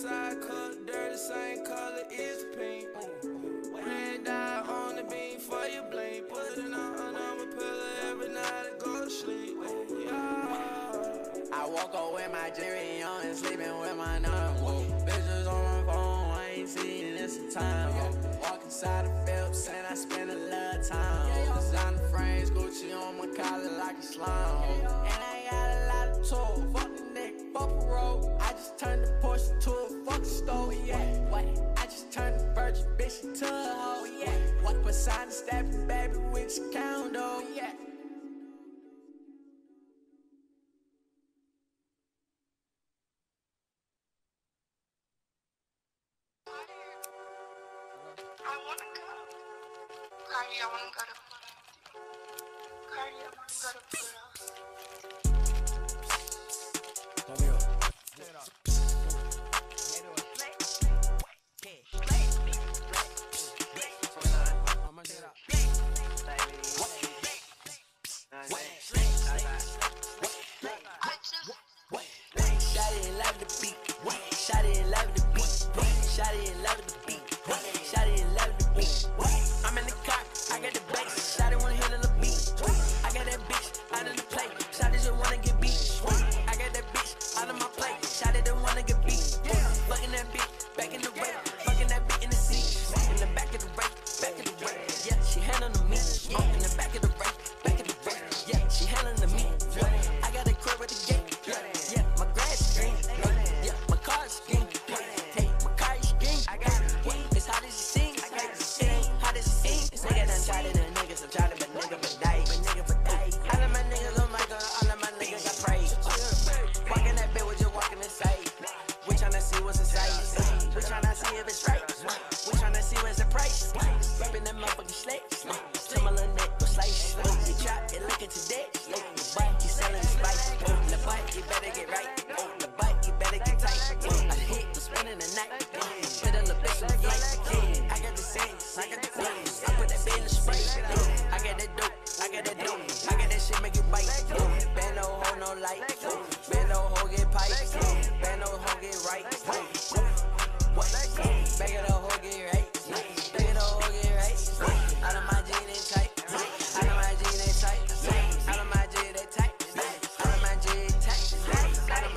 side color, dirty, same color is the pink. Red dot on the beam for your blink. Put it on my pillow every night and go to sleep. Yeah. I woke up with my jewelry on and sleeping with my number. Bitches on my phone, I ain't seen it in some time. Walk inside the Phillips and I spend a lot of time. Designer frames, Gucci on my collar like a slime. And I got a lot of tools. Fuck the nigga, fuck a road. I just turned the Porsche to a fucking stove. Yeah, what? I just turned the virgin bitch into a hoe. Yeah, what? Beside the stepping baby with your condo. Yeah. I wanna go. Cardi, I wanna go to Cardi, I wanna go to Pluto. Come here. Stand up. Shawty in love with the beat. Shawty in love with the beat. Shawty in love with the beat. Shawty in love with the beat. I'm in the car, I got the bass. Shawty wanna hear the beat. I got that bitch out of the plate. Shawty just wanna get beat. I got that bitch out of my plate. Shawty don't wanna get beat. Fucking that bitch back in the way. Fucking that bitch in the seat. In the back of the right, back of the way. Yeah, she handling me. In the back of the right, back of the way. Yeah, she handling me. I got a crib at the gate. Yeah, my grass is green. Yeah, my car is green. Hey, my car is green. I got it. It's hot as it seems. Hot as it seems. This nigga done tried it, the niggas. I'm trying to but nigga but die. All of my niggas on my gun, all of my niggas got praise. Walking that bitch, we just walking inside. We tryna see what's inside. We tryna see if it's right. We tryna see what's the price. Rapping that motherfucking slick. Tell my little neck go slice. You trap it looking to dead. The butt, you selling the spice. The butt, you better get right. The butt, you better get tight. I hit, was spending the night. Put a little bitch on the flight. I got the sense, I got the flames. I put that bitch in the spray. I got that dope, I got that dope. I got that shit make you bite. Band no hoe, no light. Band no hoe get pipe. Band no hoe get right. What? Bag of the hoe get right. Bag of the hoe get right. Out of my jeans tight. Out of my jeans tight. Out of my jeans tight. Out of my jeans tight. Out of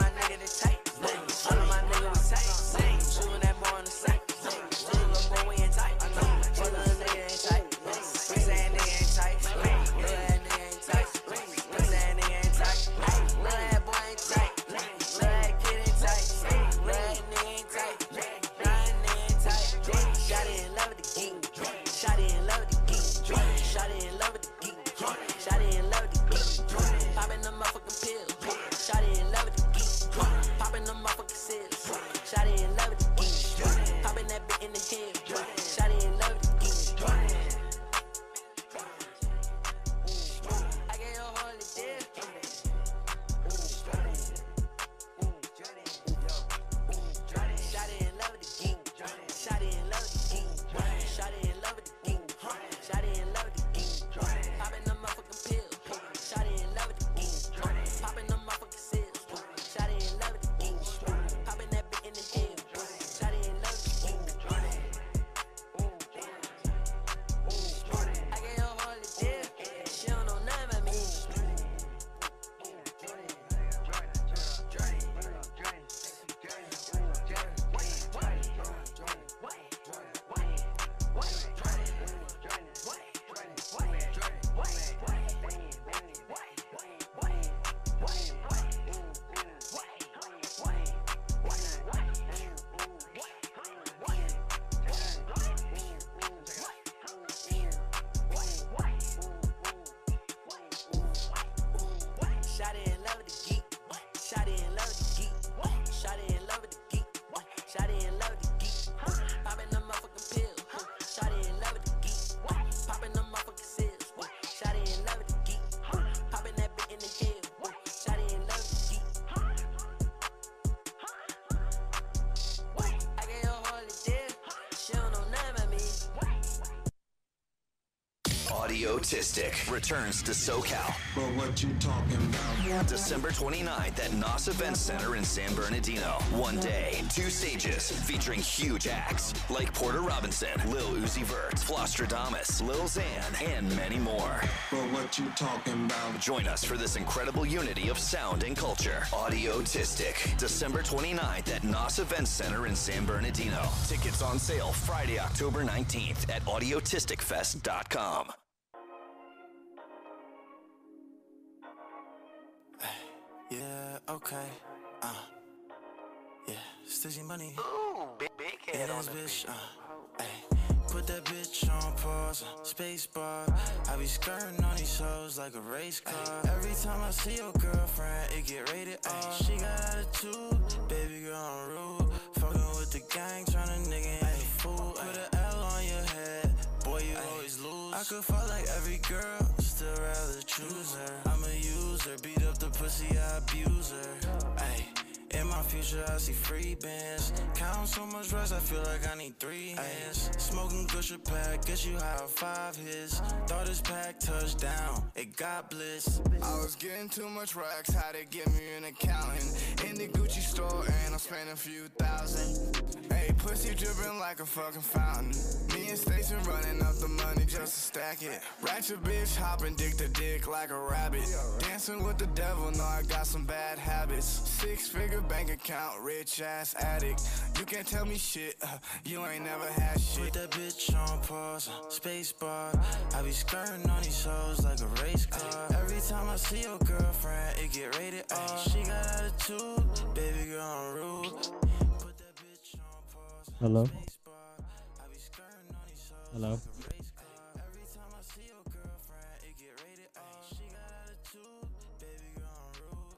Audiotistic returns to SoCal. But what you talking about? December 29th at NOS Event Center in San Bernardino. One day, two stages featuring huge acts like Porter Robinson, Lil Uzi Vert, Flostradamus, Lil Xan, and many more. But what you talking about? Join us for this incredible unity of sound and culture. Audiotistic, December 29th at NOS Event Center in San Bernardino. Tickets on sale Friday, October 19th at audiotisticfest.com. Yeah, okay. Yeah, Stizzy money. Ooh, big head on the bitch. beat. Put that bitch on pause, space bar. I be skirting on these hoes like a race car. Every time I see your girlfriend, it get rated R. She got attitude, baby girl on rude. Fucking with the gang, tryna nigga ain't a fool. Put an L on your head, boy you always lose. I could fuck like every girl, still rather choose her. I'm a user, beat up the pussy, I abuse her. Ay. In my future, I see free bands. Count so much rest, I feel like I need 3 hands. Smoking Gusher pack, guess you how 5 hits. Thought this pack touchdown, it got bliss. I was getting too much racks, had to get me an accountant. In the Gucci store, and I spent a few thousand. Hey, pussy dripping like a fucking fountain. Me and Stacey running up the money just to stack it. Ratchet bitch hopping dick to dick like a rabbit. Dancing with the devil, know I got some bad habits. 6-figure bank account, rich ass addict. You can't tell me shit, you ain't never had shit. Put that bitch on pause, space bar. I be skirting on these hoes like a race car. Every time I see your girlfriend, it get rated R. She got attitude, baby girl on rude. Put that bitch on pause. Hello? Hello? Every time I see your girlfriend, it get rated R. She got attitude, baby girl on rude.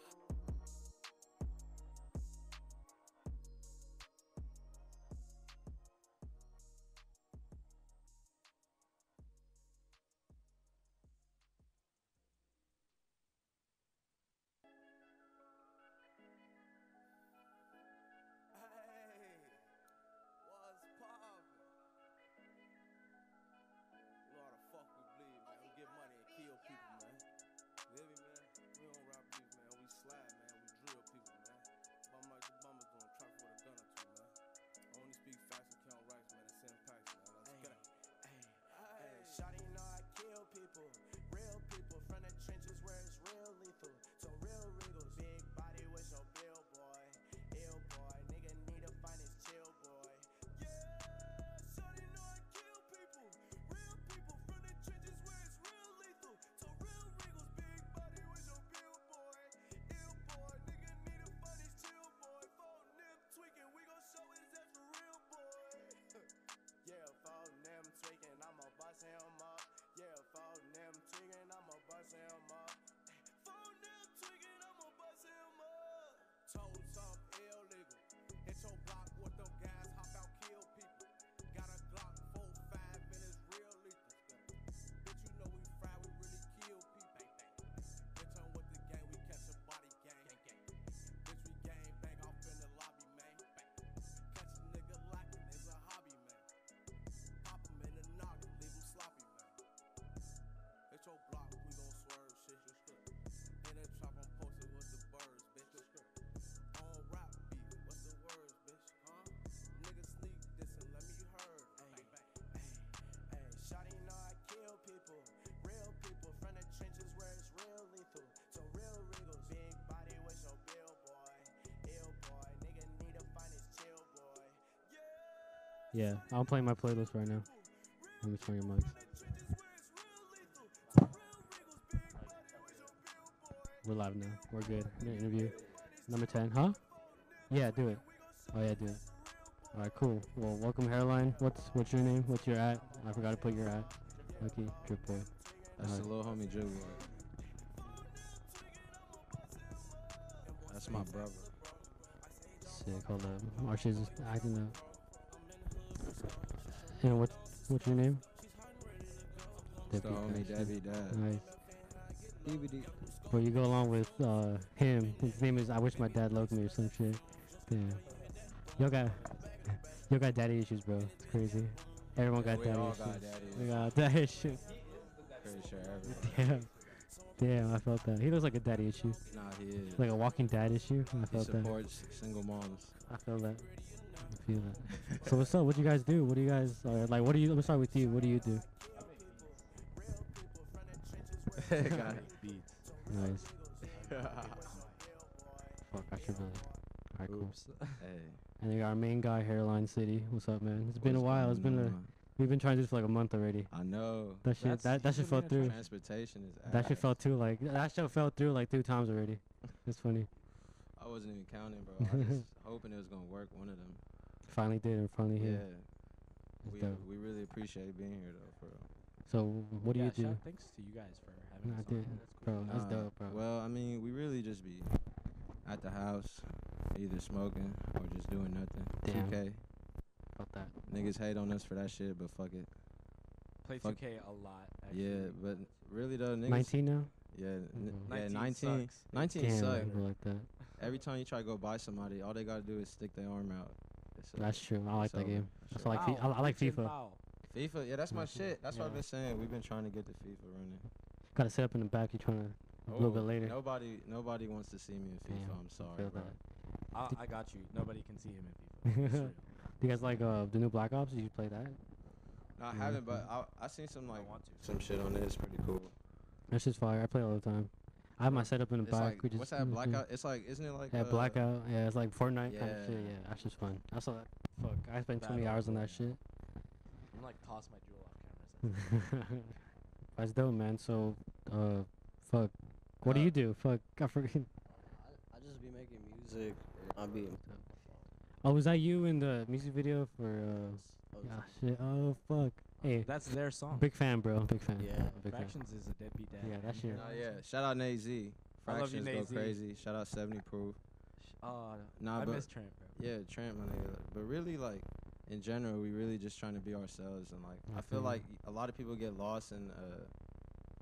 Yeah, I'm playing my playlist right now. Let me turn your mics. We're live now. We're good. Interview number 10, huh? Yeah, do it. Oh yeah, do it. All right, cool. Well, welcome Hairline. What's your name? What's your at? I forgot to put your at. Okay, Drip Boy. That's the little homie Drip Boy. That's my brother. Sick. Hold up. Our shit's just acting up. And what's your name? It's the homie Debbie Dad. Nice. DVD. Well, you go along with him. His name is I Wish My Dad Loved Me or some shit. Damn. Yo got daddy issues, bro. It's crazy. Everyone got daddy issues. We got daddy issues. Crazy. picture ever. Damn. Damn, I felt that. He looks like a daddy issue. Nah, he is. Like a walking dad issue. I He felt that. supports single moms. I feel that. I feel that. So what's up? What do you guys do? What do you guys like? What do you? Let me start with you. What do you do? Got it. Beats. Nice. Fuck, I should really. Alright, cool. Oops. Hey. And then we got our main guy, Hairline City. What's up, man? It's been a What's while. It's going been on? we've been trying to do this for like a month already. I know. That shit. That shit fell through. Transportation is. That shit ass. fell through like that shit fell through like 2 times already. It's funny. I wasn't even counting, bro. I was just hoping it was gonna work. One of them. Finally did and finally Yeah. here. It's dope. We really appreciate being here though, for real. So what do you do? Thanks to you guys for having Nah, us dude, on. bro, that's Nah, dope, bro. Well, I mean, we really just be at the house, either smoking or just doing nothing. Damn. 2K. About that. Niggas hate on us for that shit, but fuck it. Play Fuck. 2K a lot. Actually. Yeah, but really though, niggas. 19 now? Yeah, Mhm. yeah, 19 19. sucks. 19 Damn, suck. people like that. Every time you try to go buy somebody, all they gotta do is stick their arm out. It's That's true. I like it's that over. game. That's Shit. why I like Kitchen FIFA. foul. FIFA, yeah, that's my Mhm. shit. That's what I've Yeah. been saying. We've been trying to get the FIFA running. Gotta sit up in the back. You're trying to a little bit later. Nobody wants to see me in FIFA. Damn, I'm sorry, feel bro. that. I got you. Nobody can see him in FIFA. It's real. Do you guys like the new Black Ops? Did you play that? No, I Yeah. haven't, but I seen some I like want to. some shit on it. It's pretty cool. That's just fire. I play all the time. I have my setup in the It's back. like, We just what's that blackout? It's like, isn't it like Yeah, Blackout. Yeah, it's like Fortnite kind of Yeah. shit. Yeah, that's just fun. I saw that. Fuck, I spent 20 Battle hours on that Royale. shit. I'm like toss my jewel off camera. That's dope, man. So, fuck. What do you do? Fuck, I forget. I just be making music. I be. Oh, was that you in the music video for? Ah, shit. Oh, fuck. Hey, That's their song. big fan, bro. Big fan. Yeah. Big fan. Fractions is a deadbeat dad. Yeah, that shit. Nah, yeah. Shout out Nate Z. I love you, Fractions Nate go Z. crazy. Shout out 70 Proof. Nah, I but miss Trent, bro. yeah, Trent, my nigga. But really, like, in general, we really just trying to be ourselves, and like, I feel Mhm. like a lot of people get lost in,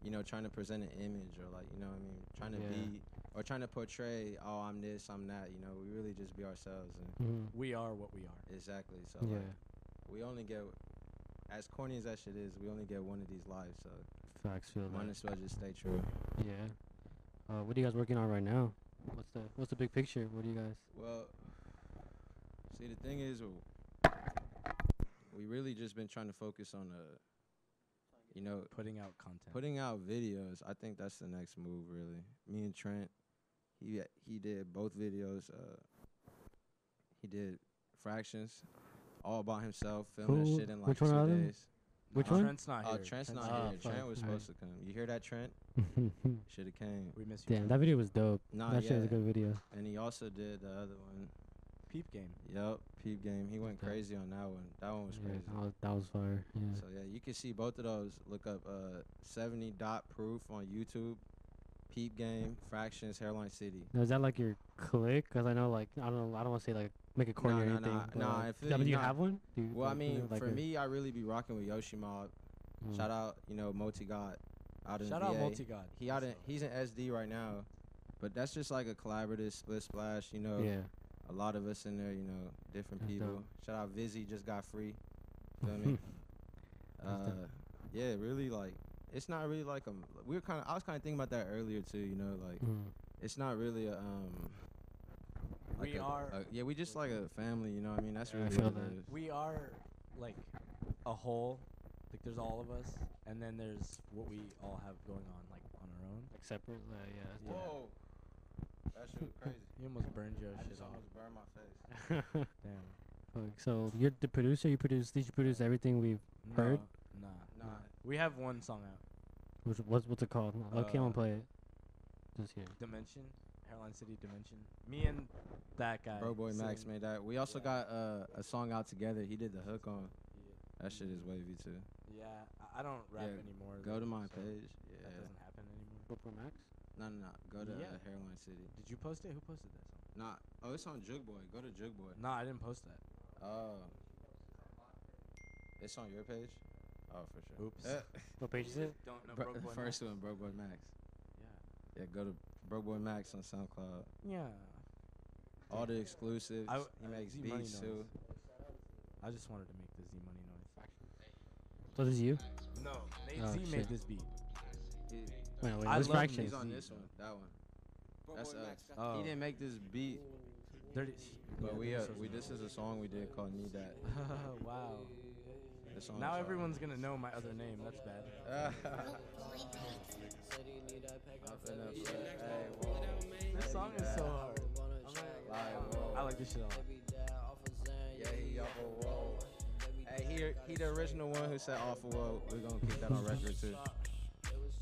you know, trying to present an image or like, you know, what I mean, trying to Yeah. be or trying to portray, oh, I'm this, I'm that. You know, we really just be ourselves, and Mhm. We are what we are. exactly. So Yeah. like, we only get, as corny as that shit is, we only get one of these lives. So Facts, feel might that. as well just stay true. Yeah. What are you guys working on right now? What's the big picture? What do you guys? Well, see, the thing is, we really just been trying to focus on, you know, Putting out content. putting out videos. I think that's the next move, really. Me and Trent, he did both videos. He did Fractions, all by himself, filming Who- that shit in like which one 2 are them? days. Which Nah, one? Trent's not here. Trent's not Ah, here. fuck. Trent was Alright. supposed to come. You hear that, Trent? Should have came. We miss you. Damn, Trent. that video was dope. Nah, That shit was a yeah. good video. And he also did the other one. Peep game. Yup, Peep Game. He went Dope. crazy on that one. That one was Yeah, crazy. that was fire. Yeah. So yeah, you can see both of those. Look up 70 dot proof on YouTube. Peep Game, Fractions, Hairlinecity. Now, is that like your click? Cause I know, like, I don't know. I don't want to say like make it corny or Nah, anything. nah, but, nah, like, I feel yeah, but you, do you nah. have one? Do you, Well, I like, you know, mean, like for a- me, I really be rocking with Yoshi Mob. Mm. Shout out, you know, Moti God out in Shout VA. out Multi God. He's in SD right now, but that's just like a collaborative split splash. You know, Yeah. a lot of us in there. You know, different That's people. dope. Shout out Vizzy, just got free. Feel me? That's dope. Yeah, really like. It's not really like I was kind of thinking about that earlier too. You know, like Mm. it's not really a like We are. yeah, we just like a family. You know what I mean? That's Yeah, I really feel what that. it is. We are like a whole. Like there's all of us, and then there's what we all have going on, like on our own. Like separate. Yeah. That's Yeah. Whoa, that shit was crazy. You almost burned your I shit just off. almost burned my face. Damn. Fuck, so you're the producer. Did you produce everything we've heard? Nah. Nah. We have one song out. What's it called? Okay, I'm gonna play it. Just here. Dimension. Hairlinecity Dimension. Me and that guy. Bro Boy Max sing- made that. We also Yeah. got a song out together. He did the hook on. Yeah. That shit is wavy too. Yeah. I don't rap Yeah, anymore. Go to though, my so page. That Yeah. doesn't happen anymore. GoPro Max. No. Go to Yeah. Hairlinecity. Did you post it? Who posted that song? Nah. Oh, it's on Jug Boy. Go to Jug Boy. Nah, I didn't post that. Oh. It's on your page? Oh, for sure. Oops. What page is it? Don't know. Bro, Broke Boy first Max. one, Bro Boy Max. Yeah. Yeah, go to Bro Boy Max on SoundCloud. Yeah. All the exclusives. I- He makes Z Money beats knows. too. I just wanted to make the Z Money noise. So this is you? No, Nate Oh, Z shit. made this beat. Wait, I who's love Fractions? He's on this one, that one. That's us. Oh. He didn't make this beat, Dirty. but we this is a song we did called Need That. Wow. The song Now is everyone's gonna know my other name. That's bad. This song is so hard. I like this shit a lot. Yeah, he off of whoa. Hey, he the original one who said off of whoa. We're gonna keep that on record too.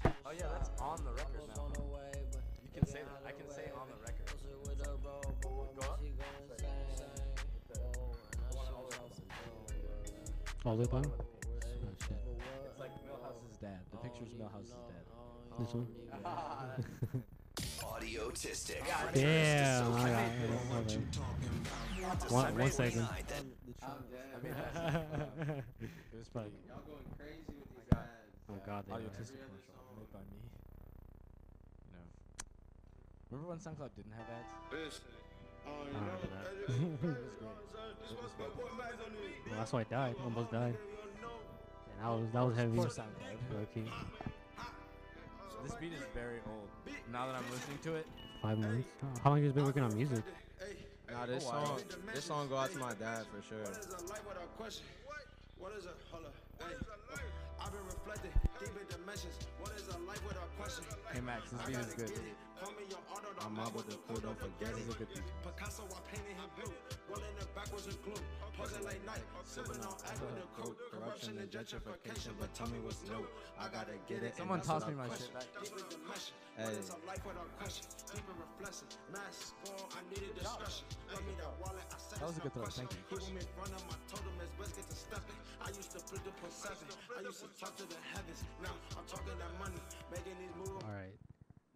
Oh yeah, that's on the record now. You can say that. I can say on the record. Go up. All the way bottom? Oh, shit. It's like Millhouse's dad. The picture's Millhouse's dad. This one? Audiotistic. Damn. One second. It was funny. Y'all going crazy with these ads. Oh god, they are. Audiotistic commercial made by me. You know. Remember when SoundCloud didn't have ads? I remember that. Well, that's why I died. Almost died. And that was heavy. For SoundCloud. Low-key. This beat is very old. Now that I'm listening to it, 5 months. How long have you been working on music? Nah, this song go out to my dad for sure. What is a hold up? Hey, I've been reflecting deep in dimensions. What is a life without question? hey Max, this beat is good. Call me your auto, I'm mob with the crew, don't forget This it. is a good beat. Picasso, I painted him blue. Rolling it backwards in glue. Posing late night, sipping on acid and coke. Corruption and gentrification, but tell me what's new. I gotta get it. Someone tossed me my shit back. Deep in dimension. Hey. What is a life without question? Deep in reflection. Mask on, I needed discretion. Give me that wallet, I said That was a good throw, thank you. People me front of my totem as best get to stepping. I used to flip the +7. I used to talk to the heavens. Now I'm talking that money, making these moves. All right.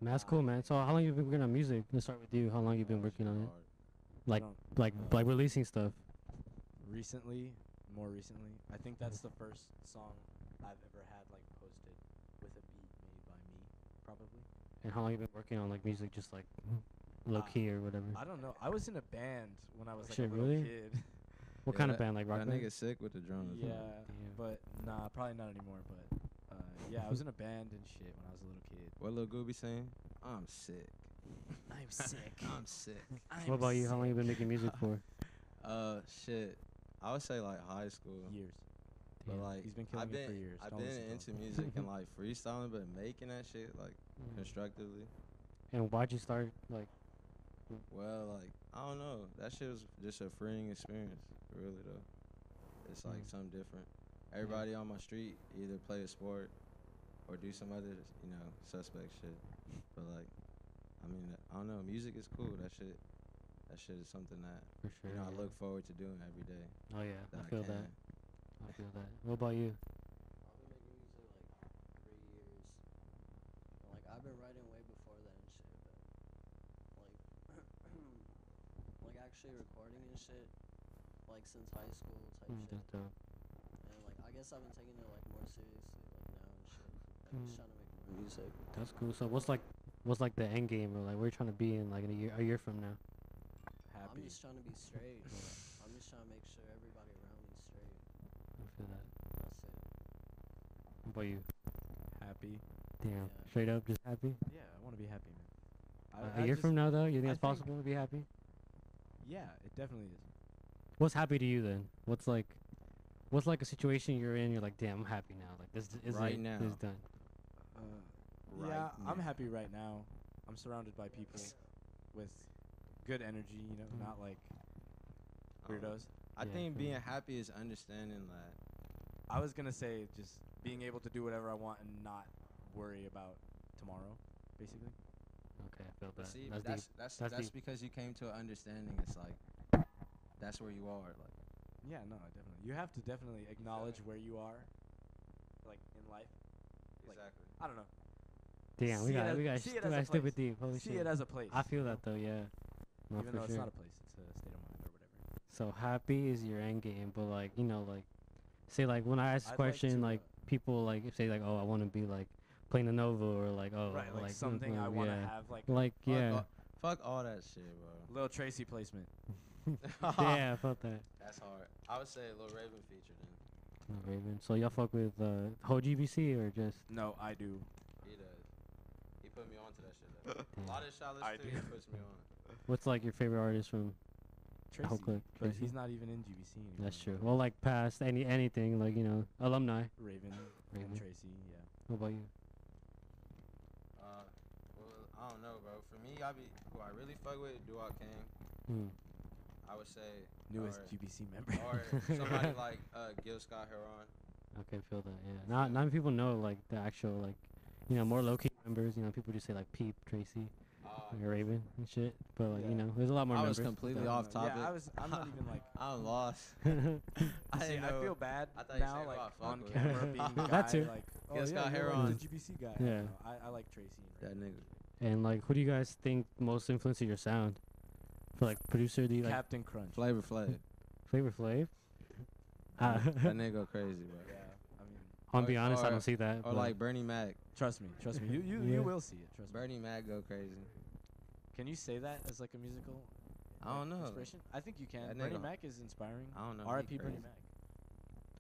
Man, that's cool, man. So how long you been working on music? Let's start with you. How long you been working on it? Like releasing stuff. More recently, I think that's the first song I've ever had like posted with a beat made by me, probably. And how long you been working on like music, just like low key or whatever? I don't know. I was in a band when I was like Shit, a little really? kid. What kind of band? Like rock That band? nigga sick with the drums. Yeah, Damn. but nah, probably not anymore. But yeah, I was in a band and shit when I was a little kid. What Lil Gooby saying? I'm sick. I'm sick. I'm sick. What about you? How long you been making music for? Shit. I would say like high school. Years. But Damn. like He's been killing it for years. I've Don't been listen to into him. music and like freestyling, but making that shit like constructively. And why'd you start like? Well, like I don't know. That shit was just a freeing experience, really though. It's like something different. Everybody on my street either play a sport or do some other, suspect shit. But like, I mean, I don't know. Music is cool. That shit is something that For sure. I look forward to doing every day. Oh yeah, that I feel can. that. I feel that. What about you? I've been making music like 3 years. And, like I've been writing way before that and shit, but like actually recording and shit, like since high school type shit. That's dope. And like I guess I've been taking it like more seriously like now and shit. Like just trying to make more music. That's cool. So what's like the end game, or like where you trying to be in like in a year from now? I'm Happy. just trying to be straight. I'm just trying to make sure everybody around me is straight. I feel that. That's it. What about you? Happy. Damn. Yeah. Straight up, just happy. Yeah, I want to be happy, man. A year from now, though, you think I it's think- possible to be happy? Yeah, it definitely is. What's happy to you then? What's like a situation you're in? You're like, damn, I'm happy now. Like this is Right it. now. This is done. Yeah, I'm now. happy right now. I'm surrounded by people with good energy, not like weirdos. I Yeah, think I feel being that. happy is understanding that. I was gonna say just being able to do whatever I want and not worry about tomorrow, basically. Okay, I feel that. See, That's that's deep. that's That's that's deep. because you came to an understanding. It's like that's where you are. Like Yeah, no, definitely. You have to definitely acknowledge where you are, like in life. Like, exactly. I don't know. Damn, we see it got as- we got see it as a stupid place. deep. Holy See shit. it as a place. I feel that though. Yeah. No, Even for though it's sure. not a place, it's a state of mind or whatever. So happy is your end game, but like like, say like when I ask this I'd like question, to, like people like say like, oh, I want to be like playing the Nova or like oh Right, like like something I want to yeah. have, like Like yeah, Fuck all that shit, bro. Lil Tracy placement. yeah, I felt that. That's hard. I would say a Lil Raven feature then. Oh, Raven. So y'all fuck with whole GBC or just No, I do. He does. put me on to that shit. Though. A lot of shit I listen to puts me on. What's like your favorite artist from Tracy. Oakland? But Tracy? he's not even in GBC anymore. That's true. Well, like past anything, like, you know, alumni. Raven. Raven. And Tracy, yeah. What about you? Well, I don't know, bro. For me, who I really fuck with, Duat King. I would say newest GBC member. Or somebody like Gil Scott Heron. Okay, feel that. Yeah. Not many people know like the actual like, you know, more low key members. You know, people just say like Peep, Tracy, like Raven and shit. But like, you know, there's a lot more. I members. was completely off topic. Yeah, I'm not even like. I'm lost. I feel bad now, like on camera being the guy. That too. Like, Gil Scott Heron, the GBC guy. Yeah. I like Tracy. That nigga. And like, who do you guys think most influences your sound? For like producer, do you like Captain Crunch? Flavor Flav. Flavor Flav? That nigga go crazy, bro. Yeah, I mean, I'll be honest, I don't see that. Or like Bernie Mac. Trust me, you will see it. Trust me. Bernie Mac go crazy. Can you say that as like a musical? I don't know. Inspiration? I think you can. That Bernie nigga- Mac is inspiring. I don't know. R.I.P. he Bernie crazy. Mac.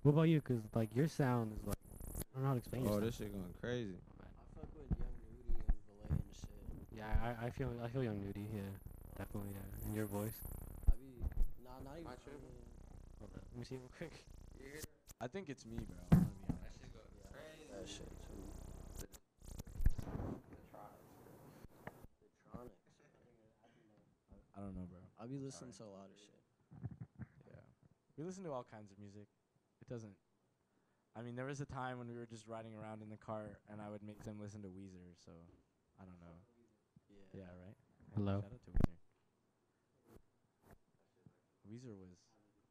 What about you? Cause like your sound is like, I don't know how to explain Oh, yourself. this shit going crazy. I fuck with Young Nudie and Valet and shit. Yeah, I feel Young Nudie. Yeah, definitely. Yeah, and your voice. I be not even. Hold up, let me see real quick. I think it's me, bro. I'm gonna be honest. That shit too. Electronics. I don't know, bro. I be listening to a lot of shit. Yeah, we listen to all kinds of music. It doesn't. I mean, there was a time when we were just riding around in the car, and I would make them listen to Weezer. So, I don't know. Yeah. Yeah, right. Hello. Shout out to Weezer. Weezer was.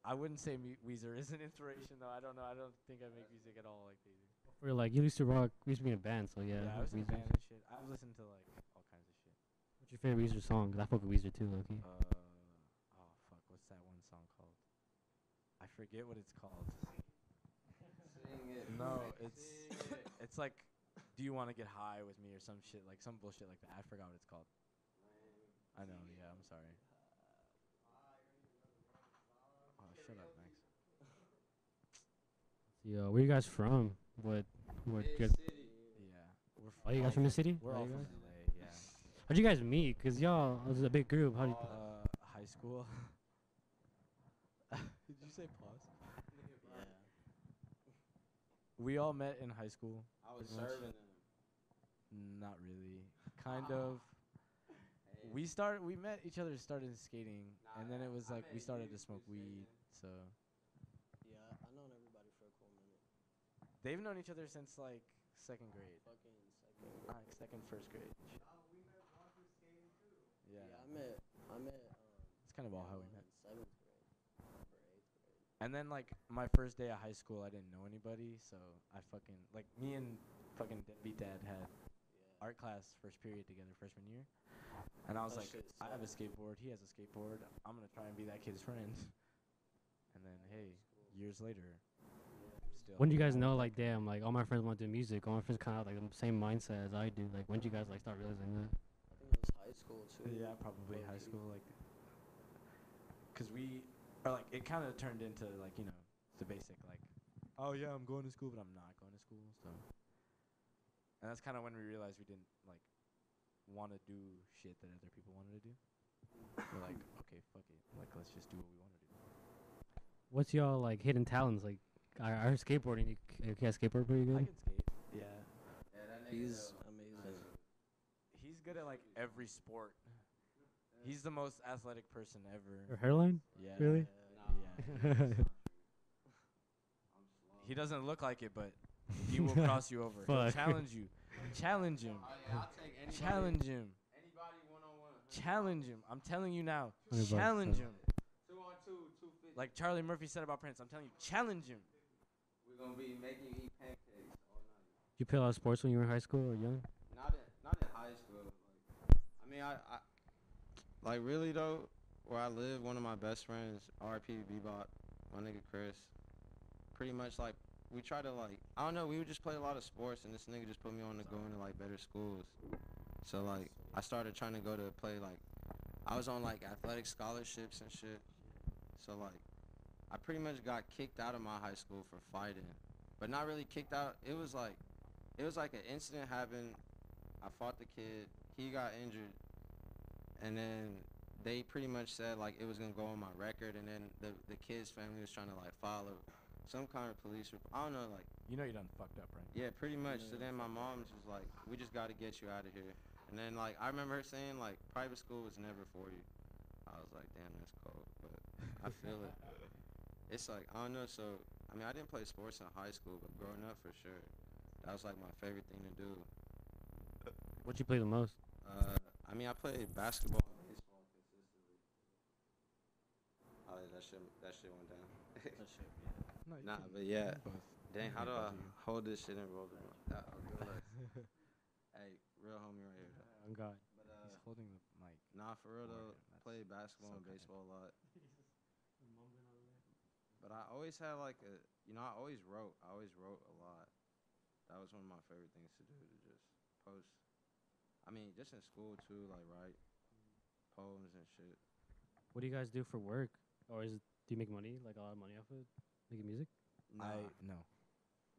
I wouldn't say Weezer is an inspiration though. I don't know. I don't think I make music at all like they do. We're like, you used to rock. We used to be in a band, so yeah. Yeah, I was in a Weezer. band and shit. I've listened to like all kinds of shit. What's your favorite Weezer song? 'Cause I fuck with Weezer too, Loki. Oh fuck, what's that one song called? I forget what it's called. No, it's like, do you want to get high with me or some shit, like some bullshit like that. I forgot what it's called. I know. Yeah, I'm sorry. Oh, shut up, Max. Yo, where you guys from? What good? Yeah, we're. Are you guys from the city? We're Are all you from guys? LA. Yeah. How'd you guys meet? 'Cause y'all was a big group. How do you? High school. Did you say pause? Yeah. We all met in high school. I was pretty much. serving them. Not really. Kind of. We met each other, started skating, and then it was like we started to smoke weed. So Yeah, I known everybody for a cool minute. they've known each other since like second grade, Fucking like second, first grade. Yeah, Yeah, I met. it's kind of all how we met. in 7th grade or 8th grade. And then like my first day of high school, I didn't know anybody, so I fucking like me and fucking deadbeat dad had art class first period together freshman year, and I was That like, shit I have a skateboard, he has a skateboard, I'm gonna try and be that kid's friend. And then hey, years later, still. When did you guys know? Like, damn, like all my friends want to do music. All my friends kind of like the same mindset as I do. Like, when did you guys like start realizing that? I think it was high school too. Yeah, probably high school, like, cause we are like it kind of turned into like the basic like, oh yeah, I'm going to school, but I'm not going to school, so. And that's kind of when we realized we didn't like want to do shit that other people wanted to do. We're like, okay, fuck it, like let's just do what we want to do. What's y'all like hidden talents? Like, I heard skateboarding. You can't skateboard pretty I good. can skate. Yeah. He's amazing. He's good at like every sport. He's the most athletic person ever. Your hairline? Yeah. Really? Yeah. He doesn't look like it, but he will cross you over. He'll Fuck. challenge you. Challenge him. I'll take anybody. Challenge him. Anybody one-on-one. Challenge him. I'm telling you now. 100 bucks, Challenge so. him. 2-on-2, 250. Like Charlie Murphy said about Prince. I'm telling you, challenge him. We're gonna be making you eat pancakes all night. Did you play a lot of sports when you were in high school or young? Not in high school. Like, I mean, I like really though. Where I live, one of my best friends, R.P. Bebop, my nigga Chris. Pretty much like we try to like I don't know. We would just play a lot of sports, and this nigga just put me on to go into like better schools. So like I started trying to go to play like I was on like athletic scholarships and shit. So like I pretty much got kicked out of my high school for fighting, but not really kicked out. It was like an incident happened I fought the kid. He got injured, and then they pretty much said like it was gonna go on my record, and then the kid's family was trying to like file some kind of police report. I don't know, like. You know you done fucked up, right? Yeah, pretty much. So then my mom was like, we just got to get you out of here. And then like I remember her saying like private school was never for you. I was like, damn, that's cold, but I feel it. It's like I don't know. So I mean, I didn't play sports in high school, but growing up for sure, that was like my favorite thing to do. What you play the most? I mean, I played basketball and baseball consistently. Oh, yeah, that shit went down. That shit, yeah. No, you Nah, can- but yeah. both. Dang, how do I Both of you. hold this shit and roll it? Hey, real homie right here. Though. Oh God. But He's holding the mic. nah, for real though, That's played basketball so and kind. baseball a lot. But I always had like I always wrote. I always wrote a lot. That was one of my favorite things to do, to just post. I mean, just in school too, like write poems and shit. What do you guys do for work? Or do you make money, like a lot of money off of making music? No.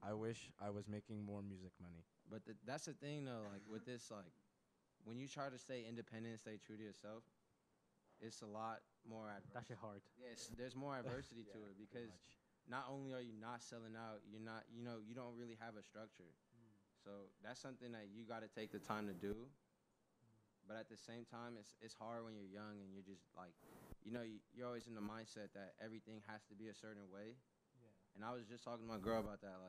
I wish I was making more music money. But that's the thing though, like with this, like when you try to stay independent, stay true to yourself, it's a lot more adversity. That shit hard. Yes, there's more adversity to it because much. not only are you not selling out, you're not, you don't really have a structure. So that's something that you got to take the time to do. But at the same time, it's hard when you're young and you're just like, you're always in the mindset that everything has to be a certain way. Yeah. And I was just talking to my girl about that,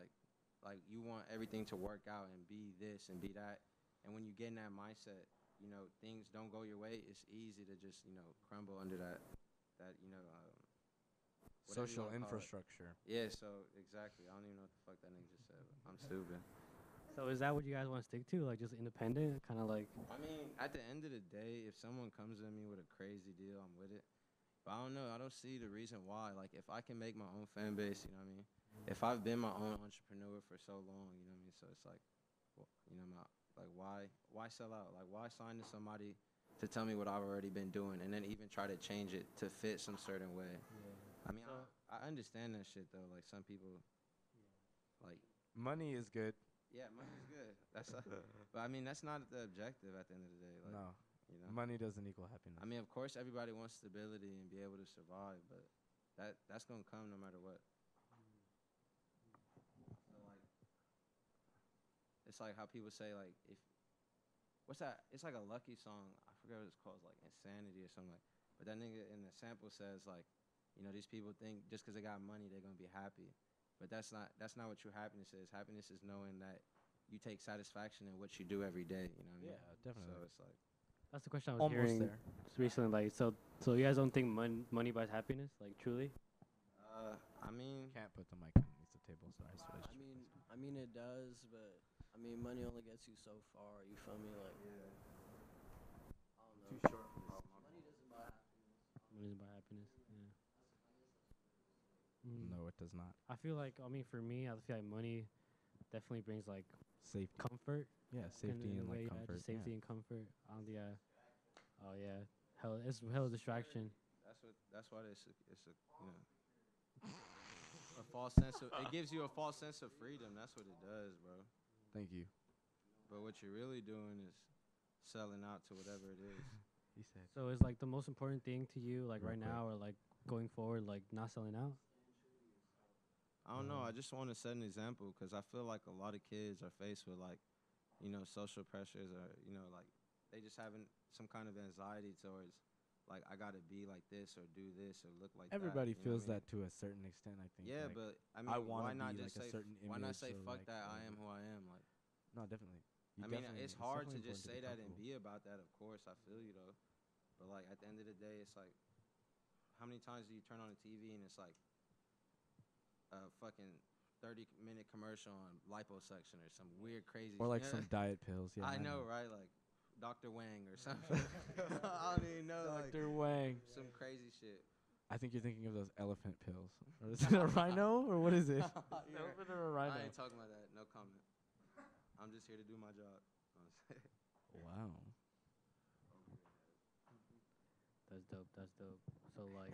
like you want everything to work out and be this and be that. And when you get in that mindset, things don't go your way, it's easy to just, crumble under that whatever you Social wanna call it. infrastructure. Yeah, so exactly. I don't even know what the fuck that nigga just said. But I'm stupid. So is that what you guys want to stick to? Like just independent, kind of like. I mean, at the end of the day, if someone comes at me with a crazy deal, I'm with it. But I don't know. I don't see the reason why. Like, if I can make my own fan base, you know what I mean? If I've been my own entrepreneur for so long, you know what I mean? So it's like, why sell out? Like, why sign to somebody to tell me what I've already been doing and then even try to change it to fit some certain way? Yeah. I mean, I understand that shit, though. Like, some people, like. Money is good. Yeah, money's good. But I mean, that's not the objective at the end of the day. Like, No. Money doesn't equal happiness. I mean, of course, everybody wants stability and be able to survive, but that's gonna come no matter what. So like, it's like how people say like, what's that? It's like a Lucky song. I forget what it's called, like Insanity or something like. But that nigga in the sample says like, these people think just because they got money they're gonna be happy. But that's not what true happiness is. Happiness is knowing that you take satisfaction in what you do every day. You know what I mean? Yeah, definitely. So it's like That's the question I was almost hearing there. recently. Like, so you guys don't think money buys happiness? Like, truly? I mean, Can't put the mic underneath the table, so I switched. I mean it does, but I mean money only gets you so far. You feel me? Like, I don't know. Too short. Money doesn't buy happiness. Money doesn't buy happiness. Yeah. No, it does not. I feel like, for me, I feel like money definitely brings like Safety. comfort. Yeah, safety in a and way, like yeah, comfort. just safety and comfort. Oh yeah. It's hell distraction. that's why it's a a false sense of it gives you a false sense of freedom. That's what it does, bro. Thank you. But what you're really doing is selling out to whatever it is. He said. So is like the most important thing to you, like Real right quick. now, or like going forward, like not selling out? I don't know. I just want to set an example because I feel like a lot of kids are faced with like, social pressures or like they just having some kind of anxiety towards like I gotta be like this or do this or look like Everybody that. You know feels what I that to a certain extent, I think. mean? Yeah, like, but I I mean, wanna why not be just like a say certain why not image say or fuck like, that? I am who I am. Like No, definitely. You I mean, definitely- it's hard to definitely just say important that and comfortable. be about that. Of course, I feel you though. But like at the end of the day, it's like, how many times do you turn on the TV and it's like a fucking 30-minute commercial on liposuction or some weird crazy Or like shit? some diet pills. Yeah, I know, right? Like Dr. Wang or something. I don't even know. Dr. Wang. Some crazy shit. I think you're thinking of those elephant pills. Or is it a rhino or what is it? You're Elephant or a rhino? I ain't talking about that. No comment. I'm just here to do my job. Wow. That's dope. So like,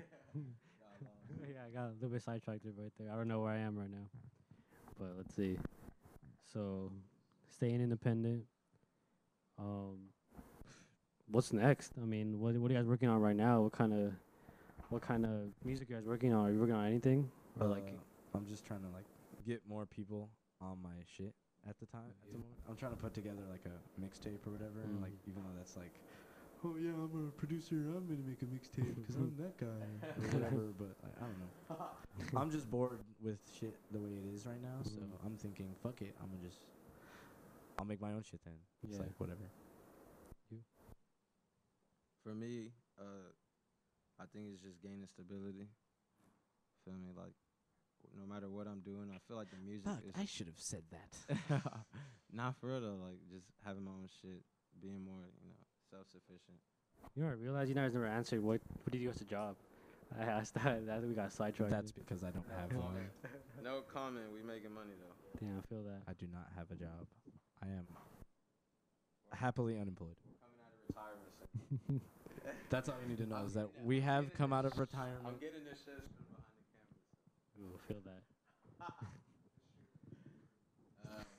yeah, I got a little bit sidetracked right there. I don't know where I am right now, but let's see. So, staying independent. What's next? I mean, what are you guys working on right now? What kind of music are you guys working on? Are you working on anything? Or I'm just trying to like get more people on my shit at the time. At the moment, I'm trying to put together like a mixtape or whatever. And like even though that's like, oh yeah, I'm a producer. I'm gonna make a mixtape because I'm that guy or whatever. But I don't know. I'm just bored with shit the way it is right now. So I'm thinking, fuck it. I'll make my own shit then. It's like whatever. You? For me, I think it's just gaining stability. Feel me? Like, no matter what I'm doing, I feel like the music is... I should have said that. Not for real, though. Like, just having my own shit, being more, self-sufficient. You know, I realized you guys never answered what do you do as a job? I asked that we got sidetracked. That's because I don't have one. No comment. We making money, though. Damn, I feel that. I do not have a job. I am happily unemployed. Coming out of retirement. That's all you need to know is that we have come out of retirement. I'm getting this shit from behind the camera. Ooh, feel that.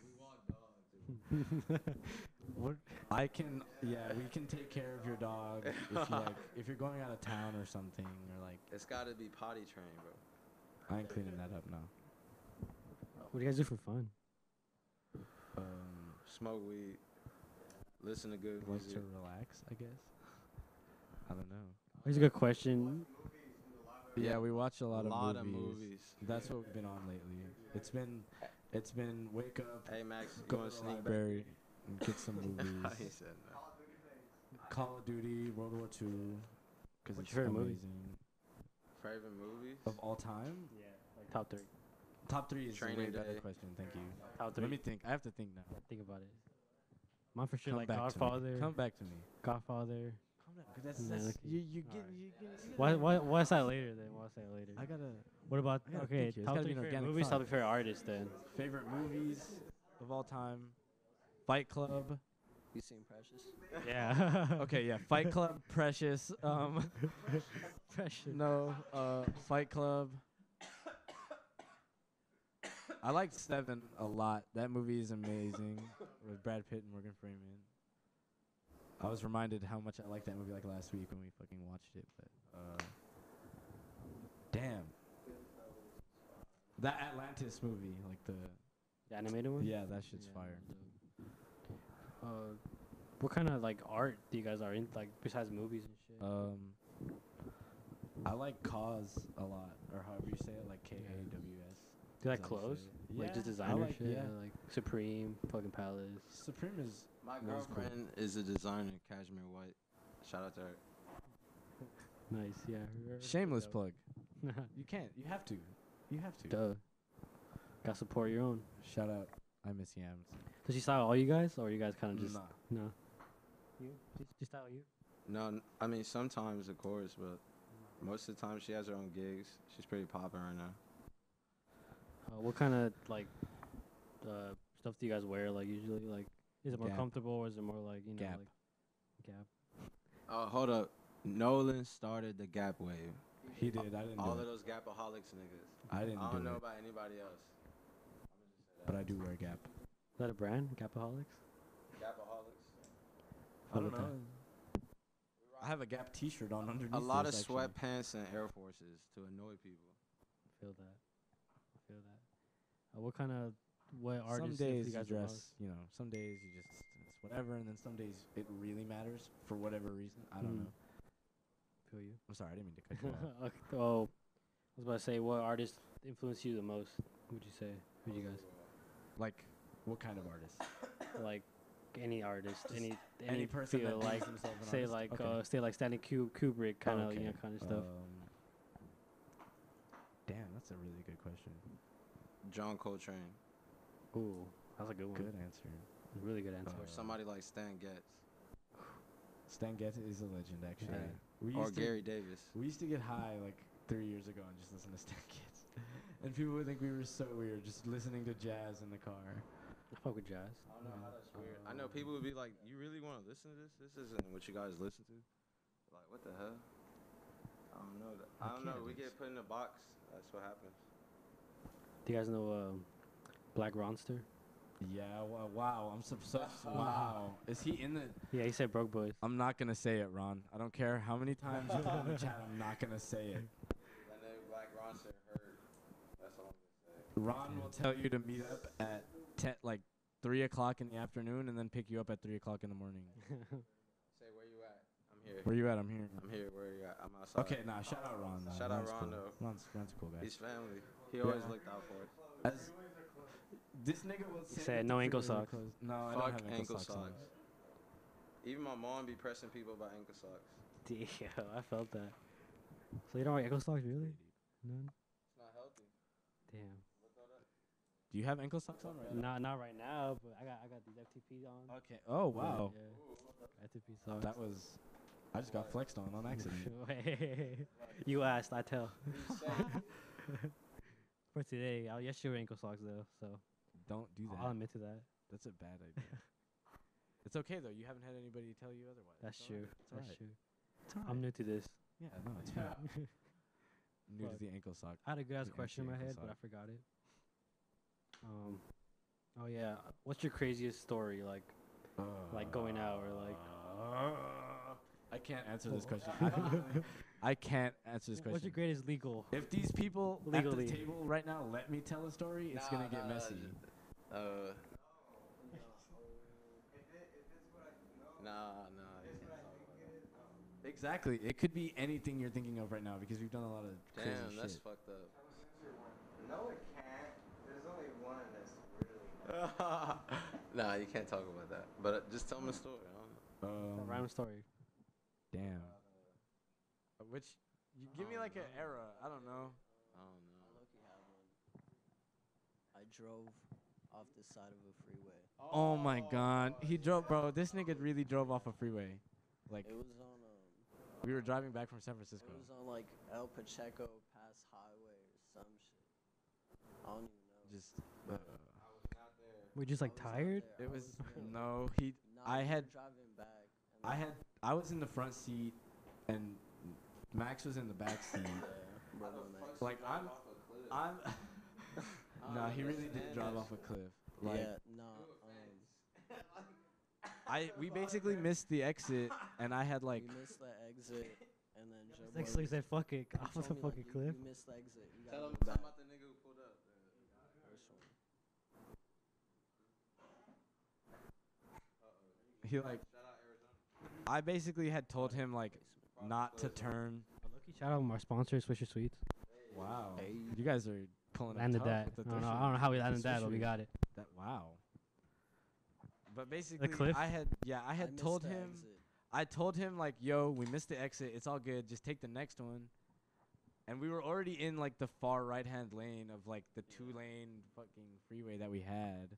We walk dogs. What? we can take care of your dog if you're going out of town or something or like. It's gotta be potty trained, bro. I ain't cleaning that up now. What do you guys do for fun? Smoke weed, listen to good Wants music. to relax, I guess. I don't know. Here's a good question. Yeah, we watch a lot of movies. That's what we've been on lately. It's been wake up, Hey Max, go you to want the to sneak library, and get some movies. He said no. Call of Duty, World War II, because What's it's your favorite movie? amazing. Favorite movies? Of all time? Yeah, like top 3. Top 3 is a Training way better Day. question. Thank you. Top 3. Let me think. I have to think now. Think about it. Mine for sure, Come like back Godfather. To me. Come back to me. Godfather. Calm down, because Yeah, that's okay. you get. What's that later then? What's that later? I gotta. What about I gotta okay? think here. It's Top gotta 3 be an favorite organic movies. thought. Top 3 favorite artists then. Favorite movies of all time. Fight Club. You seen Precious? Yeah. Okay, yeah. Fight Club, Precious. Precious. No, Fight Club. I like 7 a lot. That movie is amazing with Brad Pitt and Morgan Freeman. I was reminded how much I liked that movie like last week when we fucking watched it. But damn, that Atlantis movie, like the animated one. Yeah, that shit's fire. What kind of like art do you guys are in? Like besides movies and shit. I like KAWS a lot, or however you say it, like KAWS. Do you like clothes? Like just designer like, shit? Like Supreme, fucking Palace. Supreme is My girlfriend is a designer, Cashmere White. Shout out to her. Nice, yeah. Shameless plug. You can't. You have to. You have to. Duh. Gotta support your own. Shout out. I miss Yams. Does she style all you guys, or you guys kind of just Nah. no? You? She style you? No, I mean sometimes of course, but most of the time she has her own gigs. She's pretty popping right now. What kind of like stuff do you guys wear? Like usually, like is it more Gap. comfortable, or is it more like Gap. like Gap? Oh, hold up. Nolan started the Gap wave. He did. I didn't All do of it. those Gapaholics niggas. I didn't I do don't know it. about anybody else. But I do wear Gap. Is that a brand? Gapaholics? Gapaholics. I don't know. I have a Gap T-shirt on underneath. A lot of this, actually. sweatpants and Air Forces to annoy people. Feel that. I feel that. What artists Some do days you you guys dress, some days you just it's whatever, and then some days it really matters for whatever reason. I don't know. Feel you. I'm sorry, I didn't mean to cut you off. Okay, oh, I was about to say, what artist influenced you the most? Would you say? Who'd you guys? Like, what kind of artist? Like any artist, any person field, that like deems themselves an say artist? like Okay. say like Stanley Kubrick kind of Okay. kind of stuff. Damn, that's a really good question. John Coltrane. Ooh, that's a good one. Good answer. Really good answer. Or somebody like Stan Getz. Stan Getz is a legend, actually. Yeah. Or Gary Davis. We used to get high like 3 years ago and just listen to Stan Getz. And people would think we were so weird just listening to jazz in the car. I fuck with jazz. I don't know how that's weird. I know people would be like, "You really want to listen to this? This isn't what you guys listen to." Like, what the hell? I don't know. I don't know. We get put in a box. That's what happens. Do you guys know Black Ronster? Yeah, wow. I'm so wow. Is he in the? Yeah, he said broke boys. I'm not gonna say it, Ron. I don't care how many times you put in the chat. I'm not gonna say it. And then like Ron said, hurt. That's all I'm gonna say. Ron will tell you to meet up at 3 o'clock in the afternoon, and then pick you up at 3 o'clock in the morning. Say where you at? I'm here. Where you at? I'm here. I'm here. Where you at? I'm outside. Okay, nah. Shout out Ron. Shout out Ron's Ron cool. though. Ron's a cool guy. He's family. He always looked out for us. This nigga will say said no ankle socks. No, I Fuck don't have ankle socks. on. socks. Even my mom be pressing people about ankle socks. Damn, I felt that. So you don't wear ankle socks, really? None? It's not healthy. Damn. Do you have ankle socks on right now? Not right now, but I got these FTP on. Okay. Oh wow. Yeah. FTP socks. That was. I just got flexed on accident. You asked, I tell. For today, I'll yesterday wear ankle socks though, so Don't do that. I'll admit to that. That's a bad idea. It's okay though. You haven't had anybody tell you otherwise. That's It's true. alright. That's It's true. alright. I'm new to this. Yeah, no, it's fine. New to the ankle sock. I had a good ass The question in my empty head, ankle but I sock. forgot it. Oh yeah, what's your craziest story like going out or like? I can't answer this question. I can't answer this question. What's your greatest legal? If these people Legally. at the table right now let me tell a story, it's gonna get messy. Exactly. It could be anything you're thinking of right now because we've done a lot of crazy Damn, that's shit. fucked up. No, it can't. There's only one that's really. Nah, you can't talk about that. But just tell me a story. I don't know. Rhyme story. Damn. Which, you give me like an era. I don't know. I don't know. I low-key have one. I drove off the side of a freeway. Oh my god. He drove, bro. This nigga really drove off a freeway. Like, It was on we were driving back from San Francisco. it was on like El Pacheco Pass Highway or some shit. I don't even know. Just, We're just like tired. it was, No, no, he, we I were had, driving back. I was in the front seat and Max was in the back seat. Like, I'm, nah, he really did drive off a cliff. Like, Yeah, no. we basically missed the exit and I had like, We missed the exit, and then Joe Next Budden he said, "Fuck it, off of the told me, fucking like, cliff." You missed the exit. You Tell gotta him go back. about the nigga who pulled up. First one. he like, I basically had told him like not to turn. Shout out our sponsor, Swisher Sweets. Wow. You guys are pulling up Landed tough that. with the I don't know Swisher- how we the landed that, but we Swishers. got it. That wow. But basically, cliff? I had missed told the him, exit. I told him like, yo, we missed the exit. It's all good. Just take the next one. And we were already in like the far right hand lane of like the 2-lane fucking freeway that we had.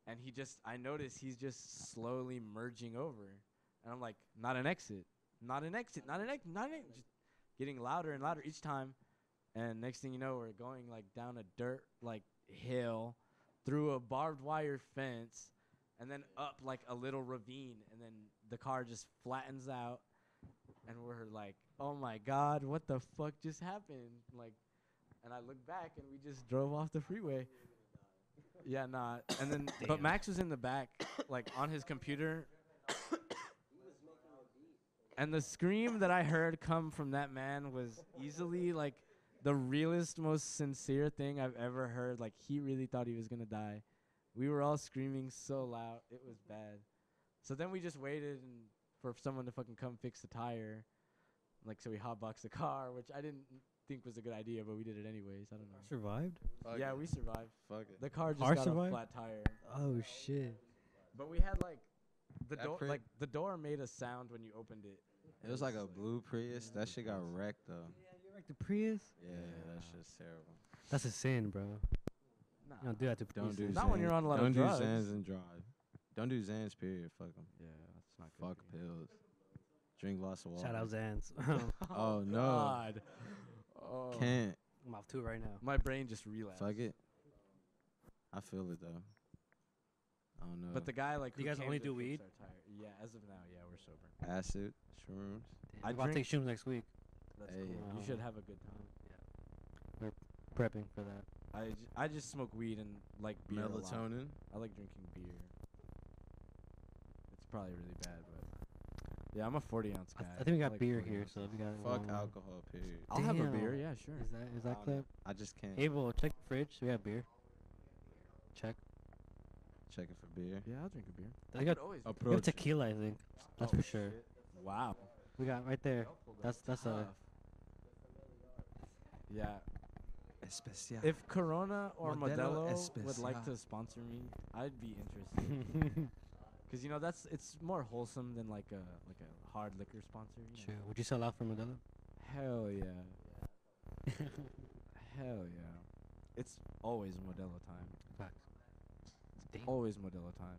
And I noticed he's just slowly merging over. And I'm like, not an exit, not an exit, not an exit, not an exit. Just getting louder and louder each time. And next thing you know, we're going like down a dirt like hill through a barbed wire fence and then up like a little ravine. And then the car just flattens out. And we're like, oh my God, what the fuck just happened? Like, and I look back and we just drove off the freeway. Yeah, nah. And then, but Max was in the back, like on his computer. And the scream that I heard come from that man was easily like the realest, most sincere thing I've ever heard. Like, he really thought he was gonna die. We were all screaming so loud. It was bad. So then we just waited for someone to fucking come fix the tire. Like, so we hotboxed the car, which I didn't think was a good idea, but we did it anyways. I don't know. Survived? Yeah, we survived. Fuck it. The car just Car got survived? a flat tire. Oh shit. But we had like the That door, pri- like the door made a sound when you opened it. It was like a blue Prius. That shit got wrecked though. You wrecked the Prius? Yeah, that shit's terrible. That's a sin, bro. Nah. You don't do that to Don't do Priuses. Not when you're on a lot of Don't drugs. do Xans and drive. Don't do Xans, period. Fuck them. Yeah, that's not good. Fuck pills. Drink lots of water. Shout out Zans. Oh, no. God. Oh. Can't. I'm off two right now. My brain just relapsed. Fuck it. I feel it though. I don't know. But the guy like You who guys came only to do fix weed? our tire- Yeah, as of now, yeah, we're sober. acid, shrooms. I'm about to take shrooms next week. That's Hey. cool. You should have a good time. Prepping for that. I just smoke weed and like beer. Melatonin. I like drinking beer. It's probably really bad, but yeah, I'm a 40-ounce guy. I think we got like beer 40 here, ounces. so we got Fuck one. alcohol. Period. I'll have a Damn. beer. Yeah, sure. Is that clip? I just can't. Abel, check the fridge. We have beer. Check. Checking for beer. Yeah, I'll drink a beer. We got, always we Approach. have tequila, I think. That's for sure. Wow. We got right there. That's a. Yeah. Especial. If Corona or Modelo Modelo would like Especial. to sponsor me, I'd be interested. Cause it's more wholesome than like a hard liquor sponsor. You True. know? Would you sell out for Modelo? Hell yeah. Hell yeah. It's always Modelo time. Facts. Damn. Always Modelo time.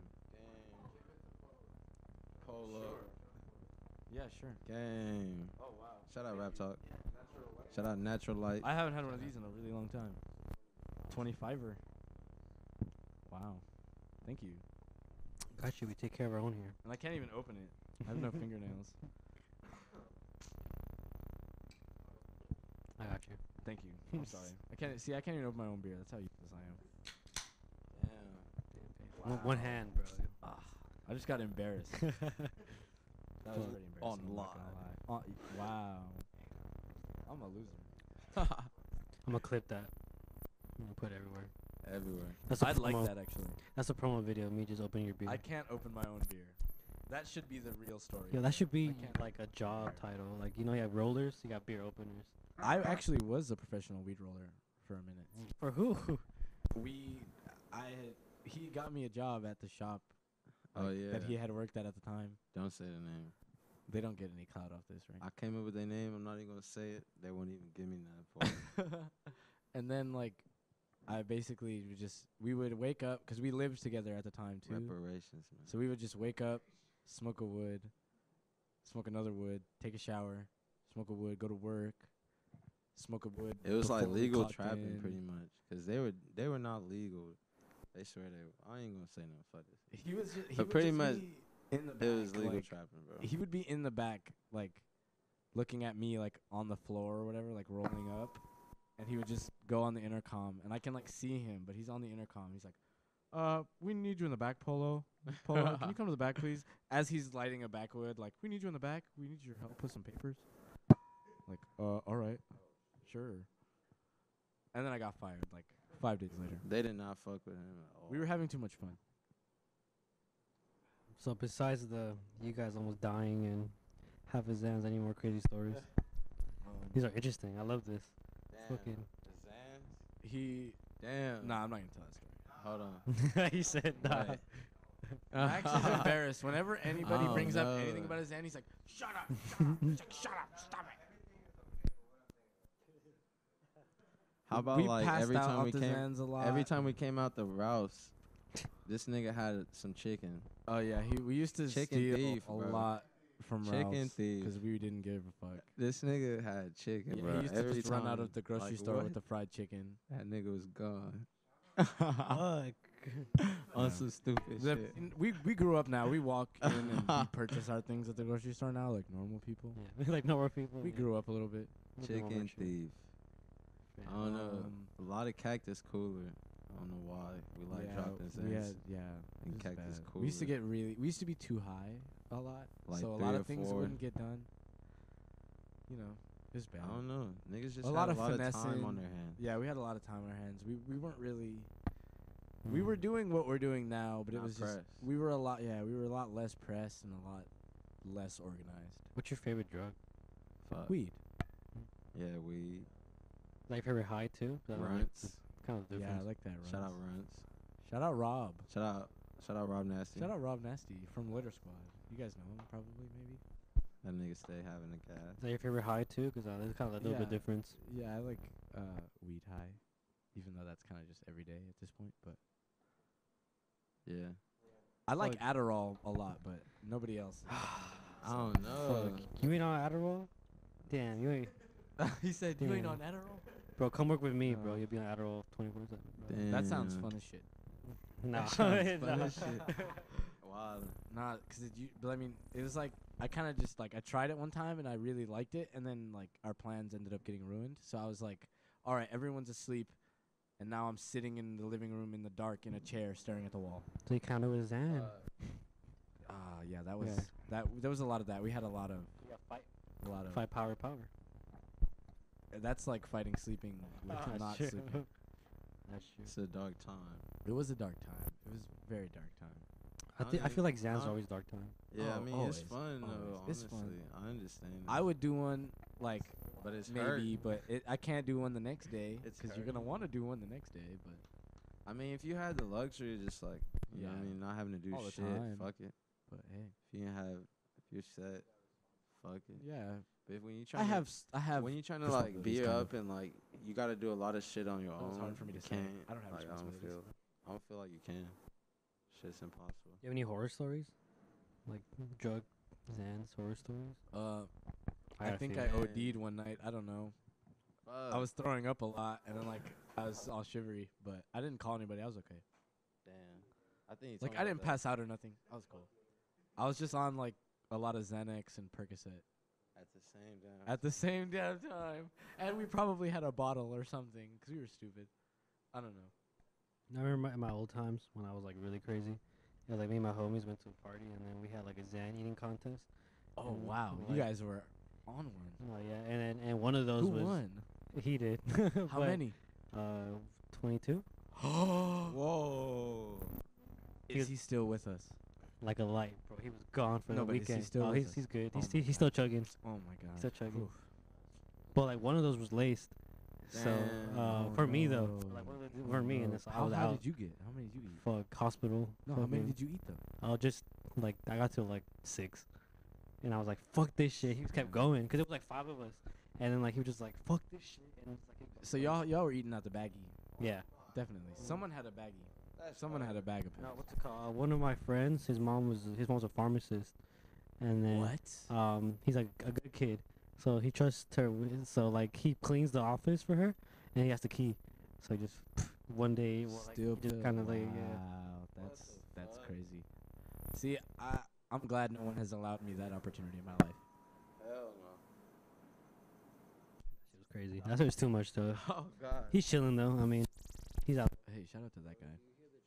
Polo. Yeah, sure. Gang. Oh wow. Shout out Rap Talk. Shout out Natural Light. I haven't had one of these in a really long time. 25er. Wow. Thank you. Got you. We take care of our own here. And I can't even open it. I have no fingernails. I got you. Thank you. I'm sorry. I can't even open my own beer. That's how useless I am. Damn. One hand, bro. I just got embarrassed. That was pretty embarrassing. On I'm not gonna lie. Wow. I'm a loser. I'm gonna clip that. I'm gonna put it everywhere. Everywhere. That's a I'd like promo. that actually. That's a promo video of me just opening your beer. I can't open my own beer. That should be the real story. Yeah, that should be I can't. like a job title. Like, you have rollers, you got beer openers. I actually was a professional weed roller for a minute. For who? He got me a job at the shop. Oh, yeah. That he had worked at the time. Don't say the name. They don't get any clout off this, right? I came up with their name. I'm not even gonna say it. They won't even give me nothing for it. And then I basically we would wake up because we lived together at the time too. Reparations, man. So we would just wake up, smoke a wood, smoke another wood, take a shower, smoke a wood, go to work, smoke a wood. It was like before we legal clocked trapping in. pretty much, cause they were not legal. They swear they were. I ain't gonna say nothing. Fuck this. He was just, But pretty much in the back. It was legal trapping, bro. He would be in the back, looking at me, on the floor or whatever, rolling up. And he would just go on the intercom. And I can, see him, but he's on the intercom. He's like, we need you in the back, Polo. Polo, can you come to the back, please? As he's lighting a backwood, we need you in the back. We need your help with some papers. All right. Sure. And then I got fired, 5 days later. They did not fuck with him at all. We were having too much fun. So besides you guys almost dying and half his Zans, any more crazy stories? These are interesting. I love this. Damn. Fucking. The He. Damn. Nah, I'm not gonna tell that story. Hold on. He said nah. Wait. I'm actually embarrassed. Whenever anybody Oh, brings up no. anything about his Zan, he's like, shut up, shut up. He's like, shut up, stop it. How about We passed every out time off we the came Zans a lot. every time we came out the Rouse, this nigga had some chicken. Oh yeah, we used to Chicken steal thief, a bro. lot from Chicken Ralph's thief. because we didn't give a fuck. This nigga had chicken, Yeah, bro. he used to Every just run out time. of the grocery Like, store what? with the fried chicken. That nigga was gone. Fuck. On Yeah. some stupid shit. We grew up now. We walk in and we purchase our things at the grocery store now, like normal people. Yeah, like normal people. We grew up a little bit. Chicken thief. I don't know. A lot of cactus cooler. I don't know why. We like dropping we Zans. had, And it was cactus bad. cooler. We used to get be too high a lot, Like so a 3 lot or of things 4. wouldn't get done. It was bad. I don't know. Niggas just a had lot a of lot of finessing. time on their hands. Yeah, we had a lot of time on our hands. We weren't really. We were doing what we're doing now, but it Not was just pressed. we were a lot less pressed and a lot less organized. What's your favorite drug? Fuck. Weed. Yeah, weed. Like your favorite high too? Runts. Kind of different. Yeah, I like that. Shout Runs. out Runts. Shout out Rob. Shout out Rob Nasty. Shout out Rob Nasty from Litter Squad. You guys know him probably, maybe. That nigga stay having a gas. Is that your favorite high too? Because there's kind of a little bit difference. Yeah, I like weed high, even though that's kind of just every day at this point. But Yeah. I like Adderall a lot, but nobody else. I don't know. You ain't on Adderall? Damn, you ain't. He said, "You ain't Damn. on Adderall." Bro, come work with me, bro. You'll be on Adderall 24/7. That sounds Damn. fun as shit. Nah, That sounds fun nah. as shit. Wow. Nah, but I mean, it was like I kind of just I tried it one time and I really liked it, and then our plans ended up getting ruined. So I was like, all right, everyone's asleep, and now I'm sitting in the living room in the dark in a chair staring at the wall. So you kind of was Zan. Yeah, that was there was a lot of that. We had a lot of Fight power. That's like fighting sleeping with not True. sleeping. That's true. It's a dark time. It was a dark time. It was a very dark time. I feel like Zan's always dark time. Yeah, Oh, I mean always, it's fun though. always. Honestly, It's fun. I understand. I would do one like but it's maybe, hurt. but I can't do one the next day It's because you're hurt. gonna want to do one the next day. But I mean, if you had the luxury of just like, you know what I Yeah. mean, not having to do All the shit, time. fuck it. hey, If you didn't have, if you're set, fuck it. yeah, But when you I trying have when you trying to responsibilities like be kind of. up and like you got to do a lot of shit on your But own. it's hard for me you to say. can't. I don't have like, responsibilities. I don't feel like you can. Shit's impossible. You have any horror stories? Like drug Zan's horror stories? I got a think few. I OD'd one night. I don't know. I was throwing up a lot, and then like I was all shivery, but I didn't call anybody. I was okay. Damn. I think you Like told I me didn't about pass out or nothing. I was cool. I was just on like a lot of Xanax and Percocet that at the same time. at the same damn time, and we probably had a bottle or something because we were stupid. I don't know. I remember in my old times when I was like really crazy. Yeah, like me and my homies went to a party and then we had like a Zan eating contest. Oh And, wow, you like- guys were on one. Oh yeah, and one of those Who was won? he did. How But, many? 22. Whoa. Is he still with us? Like a light, bro. He was gone for No, the but is he weekend. still oh, with us? he's good. Oh He's my he's still chugging. Oh my god. Still chugging. Oof. But like one of those was laced. So Damn. for me though, no. like one of the, for me and this, I How was high out. did you get? How many did you eat? Fuck hospital. No, how many fucking- did you eat though? I was just like I got to like 6, and I was like fuck this shit. He just kept going because it was like 5 of us, and then like he was just like fuck this shit, and it's like So y'all were eating out the baggie. yeah. Definitely. Someone had a baggie. Someone had a bag of No, pills. what's it called? One of my friends, his mom's a pharmacist, and then What? he's like a good kid, so he trusts her. So like he cleans the office for her, and he has the key. So just one day, well, like, Still he just kind of like Wow, that's crazy. See, I'm glad no one has allowed me that opportunity in my life. Hell no. It was crazy. That's was too much though. Oh god. He's chilling though. I mean, he's out. Hey, shout out to that guy.